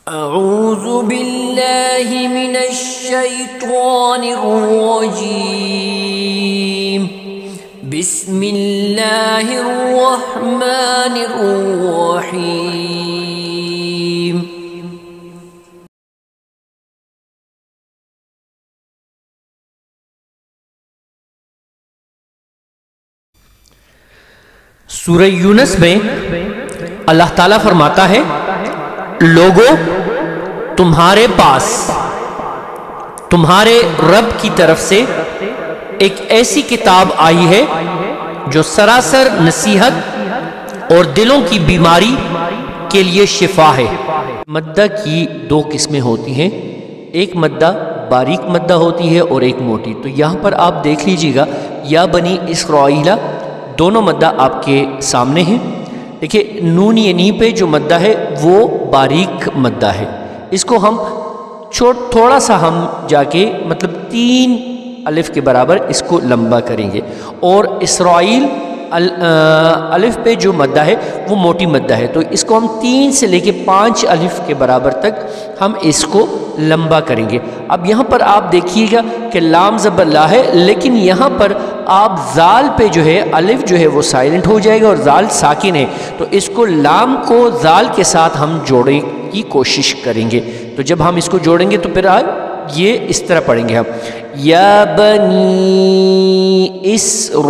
أعوذ بالله من الشيطان الرجيم. بسم الله الرحمن الرحيم. سورہ یونس میں اللہ تعالیٰ فرماتا ہے، لوگو تمہارے پاس تمہارے رب کی طرف سے ایک ایسی کتاب آئی ہے جو سراسر نصیحت اور دلوں کی بیماری کے لیے شفا ہے۔ مدہ کی دو قسمیں ہوتی ہیں، ایک مدہ باریک مدہ ہوتی ہے اور ایک موٹی۔ تو یہاں پر آپ دیکھ لیجئے گا، یا بنی اسرائیل، دونوں مدہ آپ کے سامنے ہیں۔ دیکھیں نون ینی پہ جو مدہ ہے وہ باریک مدہ ہے، اس کو ہم تھوڑا سا ہم جا کے مطلب 3 الف کے برابر اس کو لمبا کریں گے، اور اسرائیل الف پہ جو مدہ ہے وہ موٹی مدہ ہے، تو اس کو ہم 3 سے لے کے 5 الف کے برابر تک ہم اس کو لمبا کریں گے۔ اب یہاں پر آپ دیکھیے گا کہ لام زبر لا ہے، لیکن یہاں پر آپ زال پہ جو ہے الف جو ہے وہ سائلنٹ ہو جائے گا اور زال ساکن ہے، تو اس کو لام کو زال کے ساتھ ہم جوڑنے کی کوشش کریں گے۔ تو جب ہم اس کو جوڑیں گے تو پھر یہ اس طرح پڑھیں گے ہم، یا بنی اسرائیل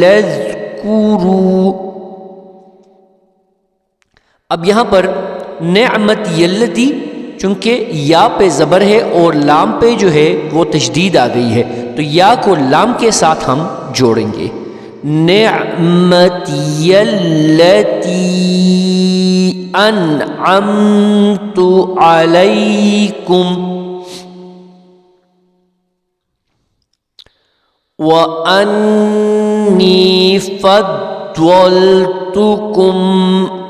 اذکروا۔ اب یہاں پر نعمت یلتی، چونکہ یا پہ زبر ہے اور لام پہ جو ہے وہ تشدید آ گئی ہے، تو یا کو لام کے ساتھ ہم جوڑیں گے، نعمت یلتی انعمت علیکم وانی فضلتکم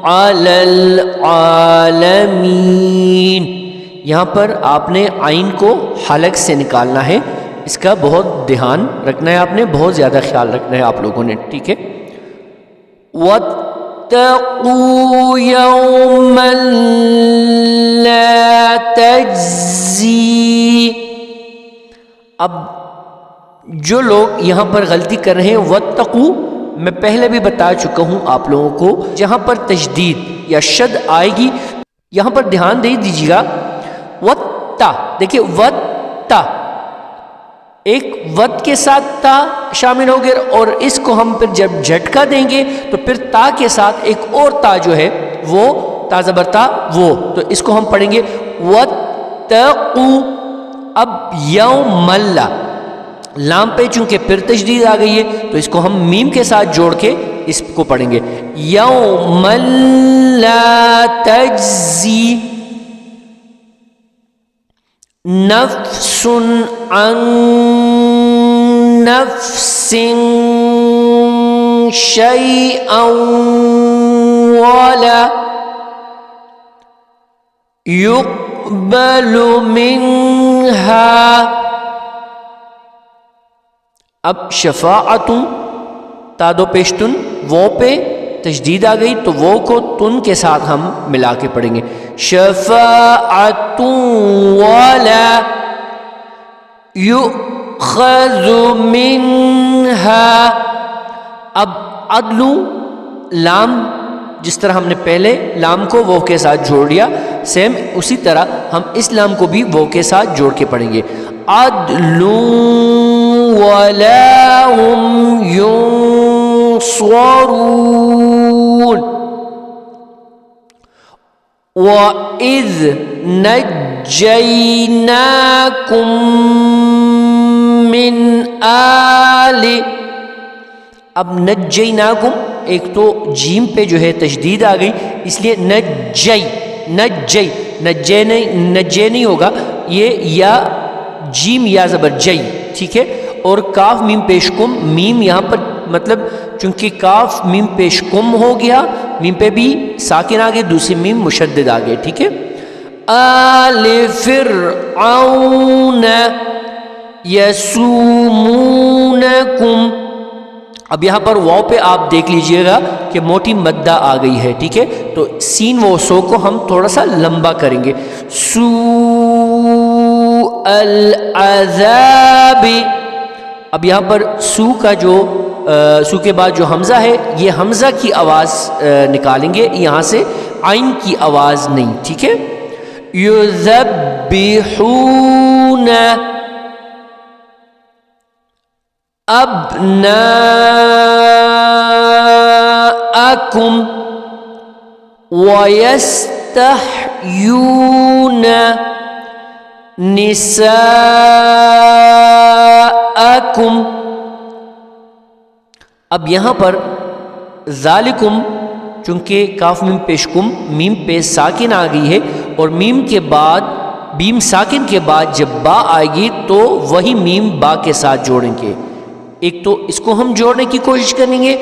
علی العالمین۔ یہاں پر آپ نے عین کو حلق سے نکالنا ہے، اس کا بہت دھیان رکھنا ہے، آپ نے بہت زیادہ خیال رکھنا ہے آپ لوگوں نے، ٹھیک ہے۔ وَاتَّقُوا يَوْمًا لَا تَجْزِي۔ اب جو لوگ یہاں پر غلطی کر رہے ہیں، وَاتَّقُوا میں پہلے بھی بتا چکا ہوں آپ لوگوں کو، جہاں پر تشدید یا شد آئے گی یہاں پر دھیان دے دیجیے گا، وَاتَّا، دیکھیں وَاتَّا ایک ود کے ساتھ تا شامل ہو گیا، اور اس کو ہم پھر جب جھٹکا دیں گے تو پھر تا کے ساتھ ایک اور تا جو ہے وہ تا زبر تا وہ، تو اس کو ہم پڑھیں گے وَاتَّقُوا۔ اب یوم اللہ، لام پہ چونکہ پھر تشدید آ گئی ہے تو اس کو ہم میم کے ساتھ جوڑ کے اس کو پڑھیں گے، یوم لا تجزی نفس عن نفس شیئا ولا يقبل منها۔ اب شفاعت تا دو پیشتن وہ پہ تشدید آ گئی تو وہ کو تن کے ساتھ ہم ملا کے پڑھیں گے، شفاعت ولا یؤخذ منها۔ اب عدل لام جس طرح ہم نے پہلے لام کو وہ کے ساتھ جوڑ لیا، سیم اسی طرح ہم اس لام کو بھی وہ کے ساتھ جوڑ کے پڑھیں گے، عدل ولا هم ينصرون۔ وَإِذْ نَجَّيْنَاكُمْ مِنْ آلِ۔ اب نجیناکم ایک تو جیم پہ جو ہے تشدید آ گئی، اس لیے نجے نہیں ہوگا، یہ یا جیم یا زبر جئی، ٹھیک ہے، اور کاف میم پیش کم، میم یہاں پر مطلب چونکہ کاف میم پیش کم ہو گیا، میم پہ بھی ساکن آگے، دوسری میم مشدد آگے، ٹھیک ہے۔ آل فرعون یسومونکم، اب یہاں پر واو پہ آپ دیکھ لیجئے گا کہ موٹی مدہ آ گئی ہے، ٹھیک ہے، تو سین و سو کو ہم تھوڑا سا لمبا کریں گے، سوء العذاب۔ اب یہاں پر سو کا جو سو کے بعد جو حمزہ ہے، یہ حمزہ کی آواز نکالیں گے، یہاں سے عین کی آواز نہیں، ٹھیک ہے، یذبحون ابناءکم ویستحیون نساءکم۔ اب یہاں پر ذالکم چونکہ کاف میم پیشکم میم پہ ساکن آ گئی ہے، اور میم کے بعد بیم ساکن کے بعد جب با آئے گی تو وہی میم با کے ساتھ جوڑیں گے، ایک تو اس کو ہم جوڑنے کی کوشش کریں گے،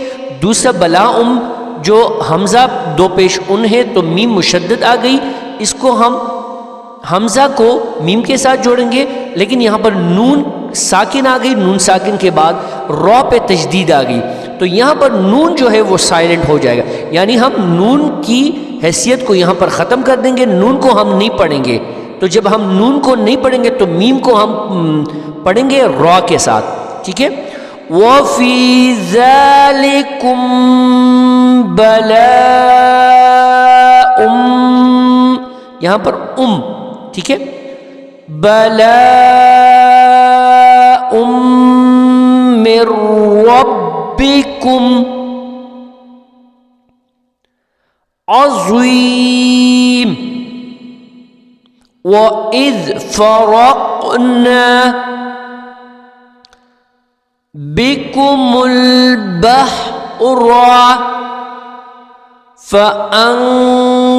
دوسرا بلا جو حمزہ دو پیش ان ہے تو میم مشدد آ گئی، اس کو ہم حمزہ کو میم کے ساتھ جوڑیں گے، لیکن یہاں پر نون ساکن آ گئی، نون ساکن کے بعد را پہ تشدید آ گئی، تو یہاں پر نون جو ہے وہ سائلنٹ ہو جائے گا، یعنی ہم نون کی حیثیت کو یہاں پر ختم کر دیں گے، نون کو ہم نہیں پڑھیں گے، تو جب ہم نون کو نہیں پڑھیں گے تو میم کو ہم پڑھیں گے را کے ساتھ، ٹھیک ہے، وَفِي ذَلِكُمْ بَلَاءٌ، یہاں پر ٹھیک ہے، بَلَاءٌ مِّن رَبِّكُمْ عَظِيمٌ، وَإِذْ فَرَقْنَا بِكُمُ الْبَحْرَ فَأَنْجَيْنَاكُمْ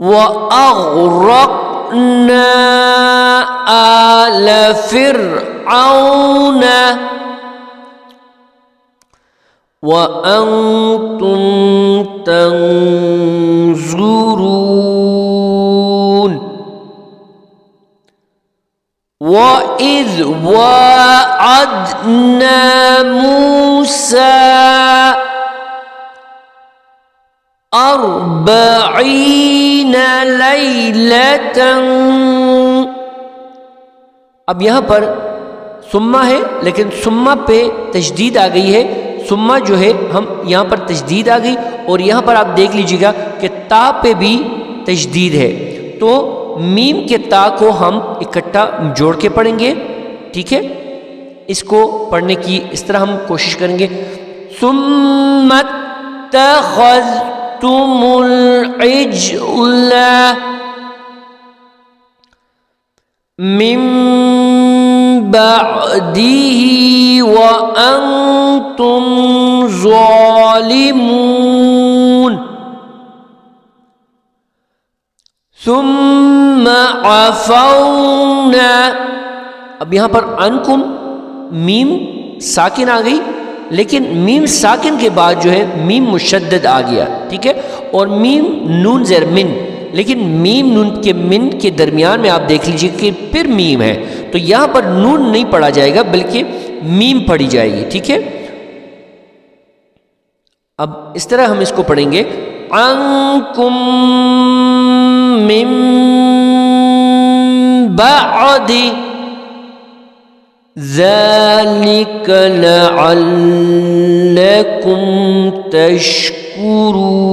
وَأَغْرَقْنَا آلَ فِرْعَوْنَ وَأَنْتُمْ تَنْظُرُونَ۔ وَإِذْ وَاعَدْنَا مُوسَىٰ 40 لَيْلَةً، اب یہاں پر ثمہ ہے لیکن ثمہ پہ تشدید آ گئی ہے، ثمہ جو ہے ہم یہاں پر تشدید آ گئی، اور یہاں پر آپ دیکھ لیجئے گا کہ تا پہ بھی تشدید ہے، تو میم کے تا کو ہم اکٹھا جوڑ کے پڑھیں گے، ٹھیک ہے، اس کو پڑھنے کی اس طرح ہم کوشش کریں گے، ثم اتخذتم العجل من بعده وأنتم ظالمون، ثم عفونا، اب یہاں پر انکم میم ساکن آ گئی، لیکن میم ساکن کے بعد جو ہے میم مشدد آ گیا، ٹھیک ہے، اور میم نون زیر من، لیکن میم نون کے من کے درمیان میں آپ دیکھ لیجئے کہ پھر میم ہے، تو یہاں پر نون نہیں پڑھا جائے گا بلکہ میم پڑھی جائے گی، ٹھیک ہے، اب اس طرح ہم اس کو پڑھیں گے، عنکم من بعد ذلك لعلكم تشكرون،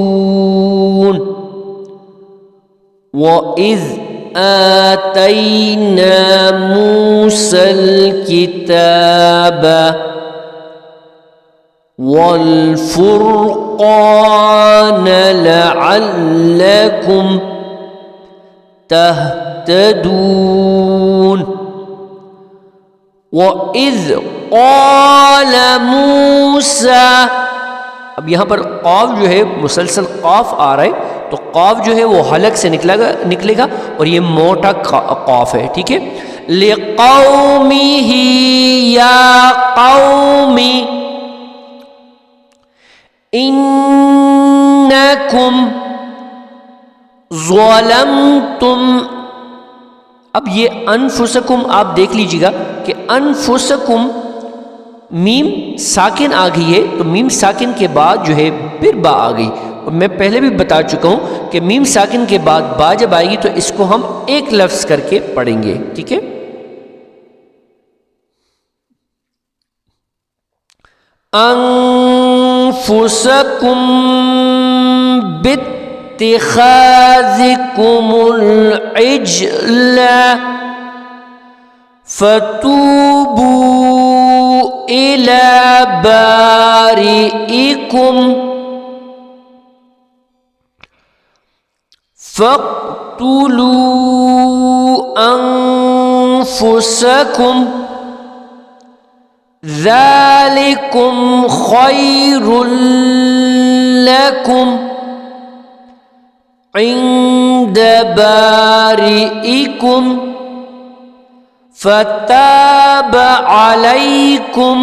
وَإِذْ آتَيْنَا مُوسَى الْكِتَابَ وَالْفُرْقَانَ لَعَلَّكُمْ تَهْتَدُونَ، وَإِذْ قَالَ مُوسَى، اب یہاں پر قاف جو ہے مسلسل قاف آ رہا ہے، تو قاف جو ہے وہ حلق سے نکلے گا اور یہ موٹا قاف ہے، ٹھیک ہے، لِقَوْمِهِ يَا قَوْمِ إِنَّكُمْ ظَلَمْتُمْ، اب یہ انفسکم آپ دیکھ لیجیے گا کہ انفسکم میم ساکن آ گئی ہے، تو میم ساکن کے بعد جو ہے پھر با آ گئی، اور میں پہلے بھی بتا چکا ہوں کہ میم ساکن کے بعد با جب آئے گی تو اس کو ہم ایک لفظ کر کے پڑھیں گے، ٹھیک ہے؟ انفسکم باتخاذکم العجل فتوبوا إلى بارئكم فاقتلوا أنفسكم ذلكم خير لكم عند بارئكم فتاب علیکم۔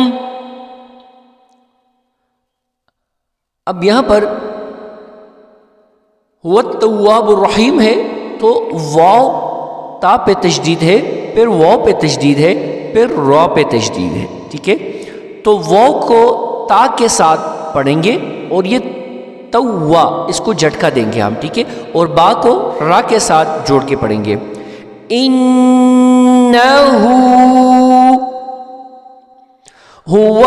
اب یہاں پر هو التواب الرحیم ہے تو واو تا پہ تشدید ہے، پھر واو پہ تشدید ہے، پھر را پہ تشدید ہے، ٹھیک ہے؟ تو واو کو تا کے ساتھ پڑھیں گے اور یہ توا اس کو جھٹکا دیں گے ہم، ٹھیک ہے؟ اور با کو را کے ساتھ جوڑ کے پڑھیں گے۔ انہو هو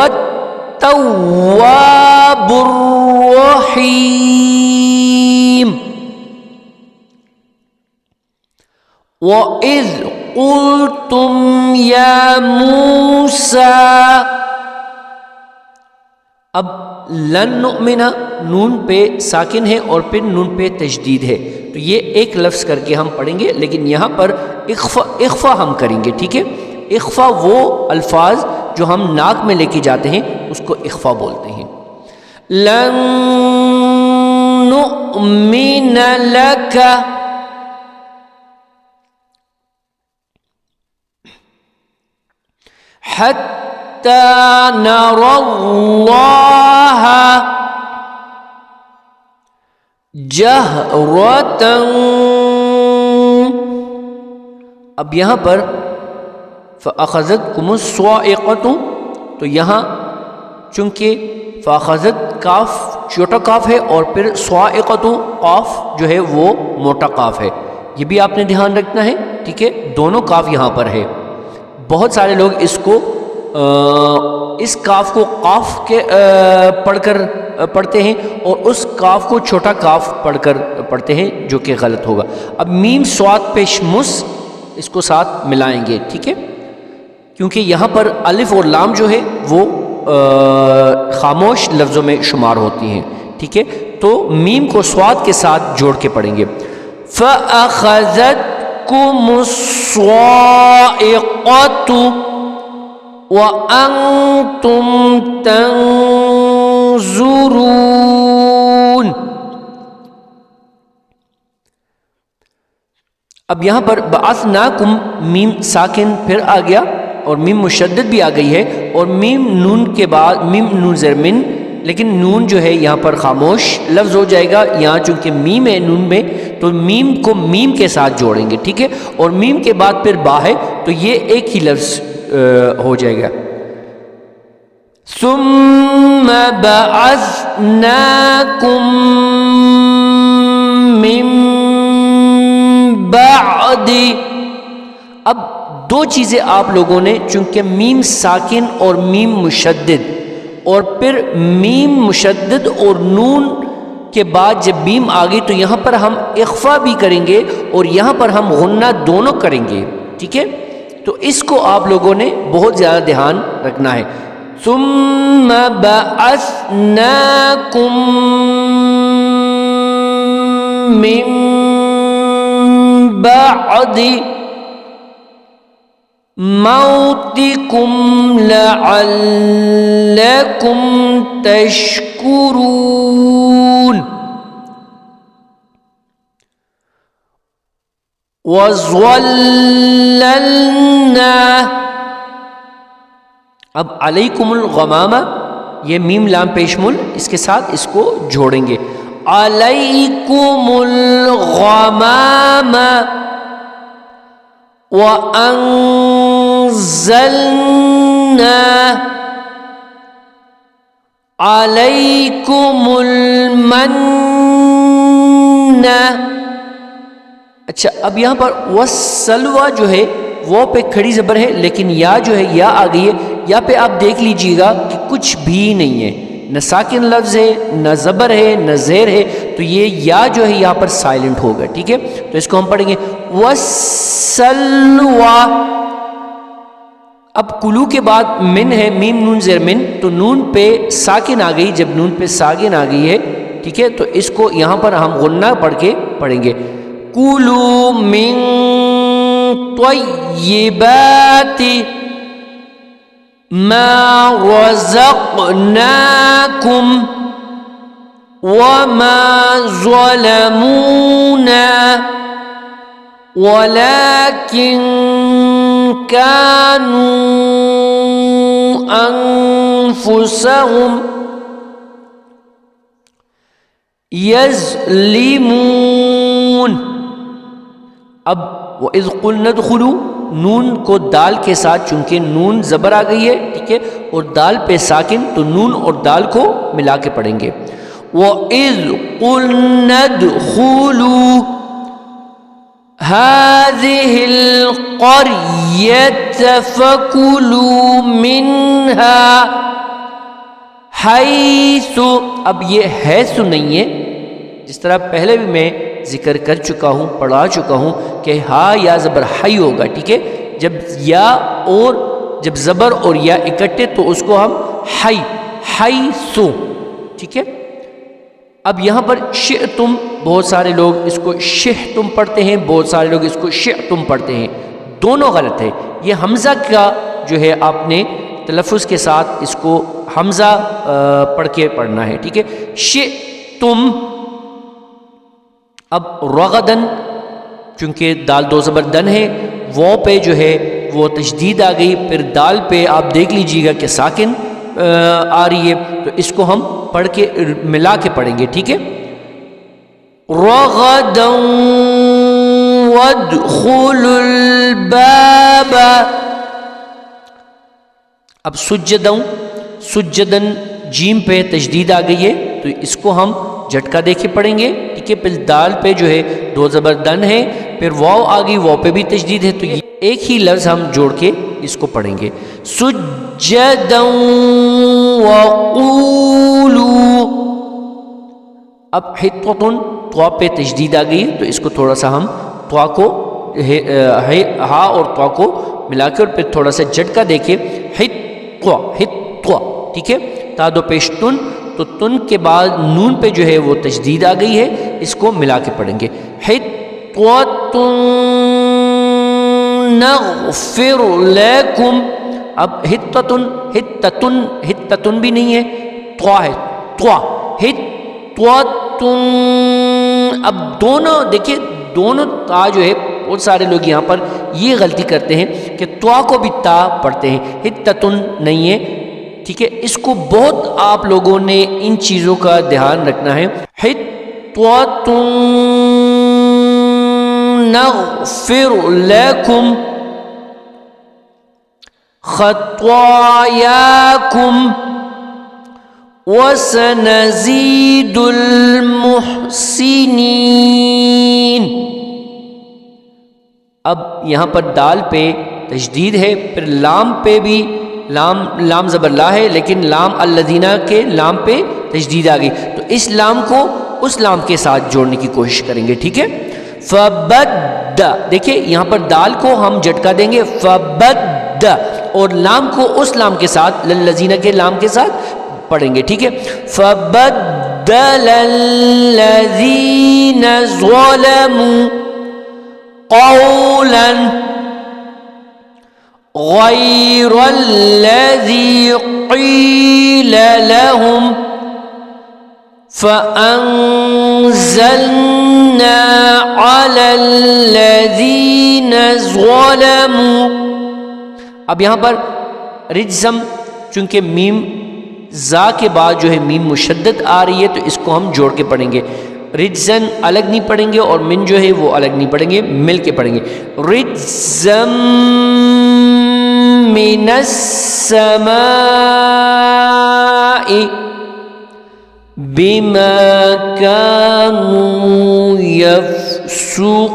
التواب الرحیم۔ وَإِذْ قُلْتُمْ يَا مُوسَىٰ، اب لن نؤمنا نون پہ ساکن ہے اور پھر نون پہ تشدید ہے، تو یہ ایک لفظ کر کے ہم پڑھیں گے، لیکن یہاں پر اخفا ہم کریں گے، ٹھیک ہے؟ اخفا وہ الفاظ جو ہم ناک میں لے کے جاتے ہیں اس کو اخفا بولتے ہیں۔ لن نؤمن لک حتی نری اللہ جہرۃ۔ اب یہاں پر فَأَخَذَتْكُمُ الصَّاعِقَةُ، تو یہاں چونکہ فَأَخَذَتْ کاف چھوٹا کاف ہے اور پھر صَاعِقَةُ قاف جو ہے وہ موٹا قاف ہے، یہ بھی آپ نے دھیان رکھنا ہے، ٹھیک ہے؟ دونوں کاف یہاں پر ہے۔ بہت سارے لوگ اس کو اس کاف کو قاف کے پڑھ کر پڑھتے ہیں اور اس کاف کو چھوٹا کاف پڑھ کر پڑھتے ہیں، جو کہ غلط ہوگا۔ اب میم صاد پیش مس اس کو ساتھ ملائیں گے، ٹھیک ہے؟ کیونکہ یہاں پر الف اور لام جو ہے وہ خاموش لفظوں میں شمار ہوتی ہیں، ٹھیک ہے؟ تو میم کو صاد کے ساتھ جوڑ کے پڑھیں گے۔ فَأَخَذَتْكُمُ الصَّاعِقَةُ وَأَنْتُمْ تَنْظُرُونَ۔ اب یہاں پر بعثناکم میم ساکن پھر آ گیا اور میم مشدد بھی آ گئی ہے، اور میم نون کے بعد میم نون زرمن، لیکن نون جو ہے یہاں پر خاموش لفظ ہو جائے گا، یہاں چونکہ میم ہے نون میں تو میم کو میم کے ساتھ جوڑیں گے، ٹھیک ہے؟ اور میم کے بعد پھر با ہے تو یہ ایک ہی لفظ ہو جائے گا۔ ثم بعثناکم من بعد، اب دو چیزیں آپ لوگوں نے، چونکہ میم ساکن اور میم مشدد، اور پھر میم مشدد اور نون کے بعد جب میم آ گئی تو یہاں پر ہم اخفا بھی کریں گے اور یہاں پر ہم غنہ دونوں کریں گے، ٹھیک ہے؟ تو اس کو آپ لوگوں نے بہت زیادہ دھیان رکھنا ہے۔ ثم بعثناکم من بعد موتکم لعلکم تشکرون۔ وَظَلَّلْنَا، اب علیکم الغمامہ، یہ میم لام پیشمل، اس کے ساتھ اس کو جوڑیں گے۔ علیکم الغمامہ وَأَنزَلْنَا عَلَيْكُمُ الْمَنَّ. اچھا اب یہاں پر وَالسَّلْوَى جو ہے وہ پہ کھڑی زبر ہے، لیکن یا جو ہے یا آ گئی ہے. یا پہ آپ دیکھ لیجئے گا کہ کچھ بھی نہیں ہے، نہ ساکن لفظ ہے، نہ زبر ہے، نہ زیر ہے، تو یہ یا جو ہے یہاں پر سائلنٹ ہوگا. ٹھیک ہے، تو اس کو ہم پڑھیں گے وَالسَّلْوَى. اب کلو کے بعد من ہے، میم نون زیر من، تو نون پہ ساکن آ گئی. جب نون پہ ساکن آ گئی ہے، ٹھیک ہے، تو اس کو یہاں پر ہم غنہ پڑھ کے پڑھیں گے. کُلُوا مِن طَیِّبَاتِ مَا رَزَقْنَاکُمْ وَمَا ظَلَمُونَا وَلَكِنْ كَانُوا أَنفُسَهُمْ يَظْلِمُونَ. اب وَإِذْ قُلْنَا ادْخُلُوا، نون کو دال کے ساتھ، چونکہ نون زبر آ گئی ہے، ٹھیک ہے، اور دال پہ ساکن، تو نون اور دال کو ملا کے پڑھیں گے. وَإِذْ قُلْنَا ادْخُلُوا هَذِهِ الْقَرْيَةَ فَكُلُوا مِنْهَا حَيْثُ. اب یہ حیث نہیں ہے، جس طرح پہلے بھی میں ذکر کر چکا ہوں، پڑھا چکا ہوں کہ ہا یا زبر ہائی ہوگا. ٹھیک ہے، جب یا اور جب زبر اور یا اکٹھے تو اس کو ہم ہائی ہائی سو. ٹھیک ہے، اب یہاں پر شئتم، بہت سارے لوگ اس کو شہتم پڑھتے ہیں، بہت سارے لوگ اس کو شئتم پڑھتے ہیں. دونوں غلط ہے. یہ حمزہ کا جو ہے آپ نے تلفظ کے ساتھ اس کو حمزہ پڑھ کے پڑھنا ہے. ٹھیک ہے، شئتم. اب رغدن، چونکہ دال دو زبر دن ہے، وہ پہ جو ہے وہ تشدید آ گئی. پھر دال پہ آپ دیکھ لیجئے گا کہ ساکن آ رہی ہے، تو اس کو ہم پڑھ کے ملا کے پڑھیں گے. ٹھیک ہے، رغدا وادخلوا الباب. اب سجدن جیم پہ تشدید آ گئی ہے، تو اس کو ہم جھٹکا دے کے پڑھیں گے. ٹھیک ہے، پھر دال پہ جو ہے دو زبر دن ہے، پھر واو آ گئی، واو پہ بھی تشدید ہے، تو یہ ایک ہی لفظ ہم جوڑ کے اس کو پڑھیں گے. سجدا وقولوا. اب حطتن، طوا پہ تشدید آ گئی، تو اس کو تھوڑا سا ہم طوا کو ہا اور طوا کو ملا کے اور پھر تھوڑا سا جھٹکا دے کے حطوا. ٹھیک ہے، تا دو پیش تن، تو تن کے بعد نون پہ جو ہے وہ تشدید آ گئی ہے، اس کو ملا کے پڑھیں گے. حطوۃ نغفر لکم. اب حتتن بھی نہیں ہے، طوا ہے، طوا حطوۃ. اب دونوں دیکھیں، دونوں تا جو ہے بہت سارے لوگ یہاں پر یہ غلطی کرتے ہیں کہ طوا کو بھی تا پڑھتے ہیں، حتتن نہیں ہے. ٹھیک ہے، اس کو بہت آپ لوگوں نے ان چیزوں کا دھیان رکھنا ہے. حطوۃ نغفر لکم خطایاکم وسنزید المحسنین. اب یہاں پر دال پہ تشدید ہے، پھر لام پہ بھی لام زبر لا ہے، لیکن لام الذین کے لام پہ تشدید آ گئی، تو اس لام کو اس لام کے ساتھ جوڑنے کی کوشش کریں گے. ٹھیک ہے، فبد، دیکھیں یہاں پر دال کو ہم جھٹکا دیں گے فبد، اور لام کو اس لام کے ساتھ للذین کے لام کے ساتھ پڑھیں گے. ٹھیک ہے، فبدل الذین ظلموا قولا غیر الذی قیل لهم فأنزلنا على الذین ظلموا. اب یہاں پر رجزم، چونکہ میم زا کے بعد جو ہے میم مشدد آ رہی ہے، تو اس کو ہم جوڑ کے پڑھیں گے. رجزن الگ نہیں پڑھیں گے اور من جو ہے وہ الگ نہیں پڑھیں گے، مل کے پڑھیں گے. رجزم من السماء بما كانوا يفسقون.